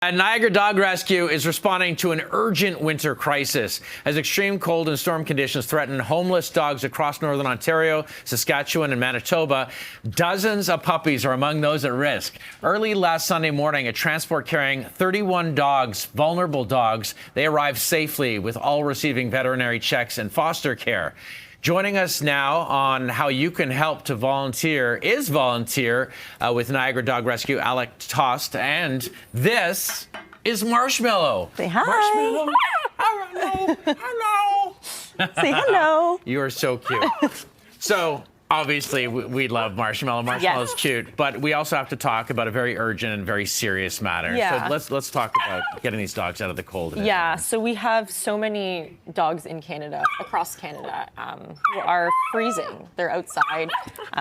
And Niagara Dog Rescue is responding to an urgent winter crisis as extreme cold and storm conditions threaten homeless dogs across northern Ontario, Saskatchewan, and Manitoba. Dozens of puppies are among those at risk. Early last Sunday morning, a transport carrying 31 dogs, vulnerable dogs, they arrived safely with all receiving veterinary checks and foster care. Joining us now on how you can help to volunteer with Niagara Dog Rescue, Toste, and this is Marshmallow. Say hi. Marshmallow. Hello. Hello. Say hello. You are so cute. So obviously we love Marshmallow. Marshmallow's cute, but we also have to talk about a very urgent and very serious matter. Yeah. So let's talk about getting these dogs out of the cold. Yeah, so we have so many dogs in Canada, across Canada, who are freezing. They're outside.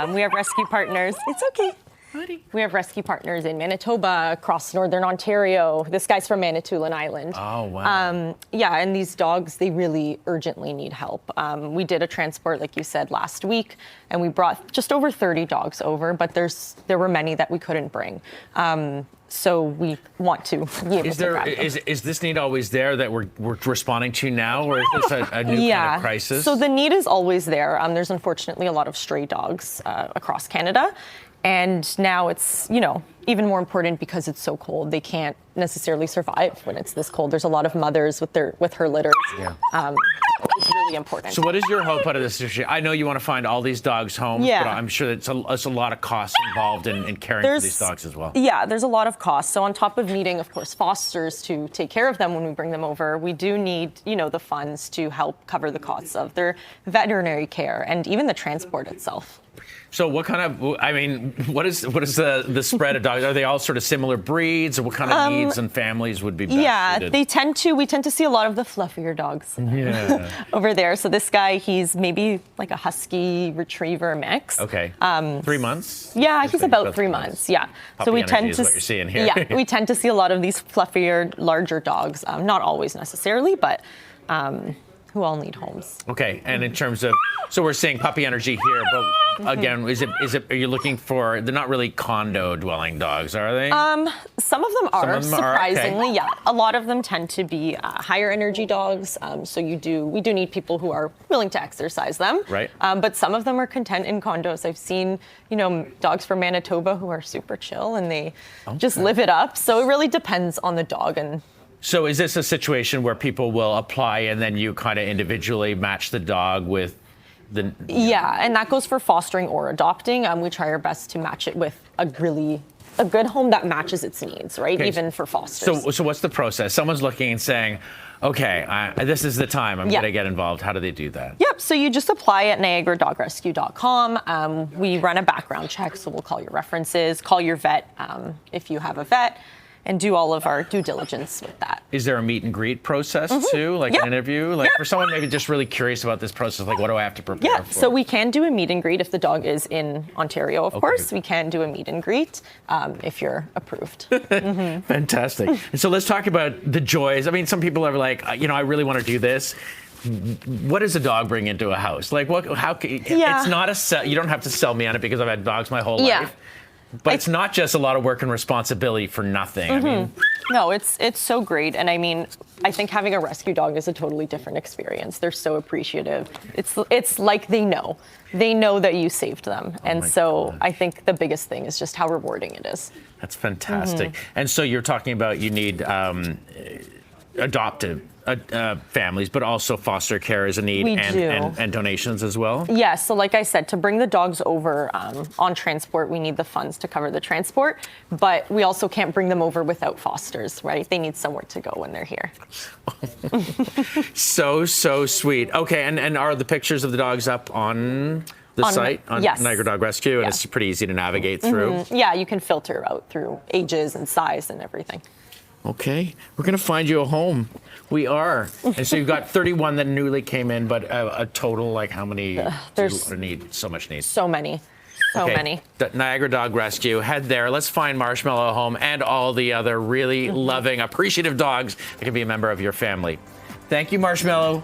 We have rescue partners. It's okay. Buddy. We have rescue partners in Manitoba, across northern Ontario. This guy's from Manitoulin Island. Oh, wow. Yeah, and these dogs, they really urgently need help. We did a transport, like you said, last week, and we brought just over 30 dogs over, but there were many that we couldn't bring. So we want to be able to grab them. Is this need always there that we're responding to now, or is this a new kind of crisis? So the need is always there. There's unfortunately a lot of stray dogs across Canada. And now it's, even more important because it's so cold. They can't necessarily survive when it's this cold. There's a lot of mothers with her litters. Yeah. It's really important. So what is your hope out of this situation? I know you want to find all these dogs homes, Yeah. but I'm sure it's a lot of costs involved in caring for these dogs as well. Yeah, there's a lot of costs. So on top of needing, of course, fosters to take care of them when we bring them over, we do need, the funds to help cover the costs of their veterinary care and even the transport itself. So what is the spread of dogs? Are they all sort of similar breeds, or what kind of needs and families would be best suited? We tend to see a lot of the fluffier dogs over there. So this guy, he's maybe like a husky retriever mix. Okay. 3 months? Yeah, he's about 3 months. Yeah. Puppy energy is what you're seeing here. Yeah, we tend to see a lot of these fluffier, larger dogs. Not always necessarily, but who all need homes. Okay, and in terms of, so we're seeing puppy energy here, but again, are you looking for, they're not really condo dwelling dogs, are they? Some of them are, surprisingly, okay. yeah. A lot of them tend to be higher energy dogs, so we do need people who are willing to exercise them. Right. But some of them are content in condos. I've seen, dogs from Manitoba who are super chill and they just live it up. So it really depends on the dog. So is this a situation where people will apply and then you kind of individually match the dog with the... Yeah, and that goes for fostering or adopting. We try our best to match it with a good home that matches its needs, right? Okay. Even for fosters. So what's the process? Someone's looking and saying, okay, this is the time I'm going to get involved. How do they do that? Yep, so you just apply at niagaradogrescue.com. We run a background check, so we'll call your references, call your vet if you have a vet, and do all of our due diligence with that. Is there a meet and greet process too, like an interview? Like for someone maybe just really curious about this process, like what do I have to prepare for? So we can do a meet and greet if the dog is in Ontario, of course. We can do a meet and greet if you're approved. Fantastic. And so let's talk about the joys. I mean, some people are like, I really want to do this. What does a dog bring into a house? Like it's not you don't have to sell me on it because I've had dogs my whole life. But it's not just a lot of work and responsibility for nothing. I mean, no, it's so great. And I mean, I think having a rescue dog is a totally different experience. They're so appreciative. It's like they know that you saved them. And so I think the biggest thing is just how rewarding it is. That's fantastic. And so you're talking about you need adoptive families, but also foster care is a need and donations as well? Yeah, so like I said, to bring the dogs over on transport, we need the funds to cover the transport, but we also can't bring them over without fosters, right? They need somewhere to go when they're here. So sweet. Okay, and are the pictures of the dogs up on the site, on Niagara Dog Rescue, and it's pretty easy to navigate through? Yeah, you can filter out through ages and size and everything. Okay, we're going to find you a home. We are. And so you've got 31 that newly came in, but a total, like how many need? So much need. So many. So many. Niagara Dog Rescue. Head there. Let's find Marshmallow a home and all the other really loving, appreciative dogs that can be a member of your family. Thank you, Marshmallow.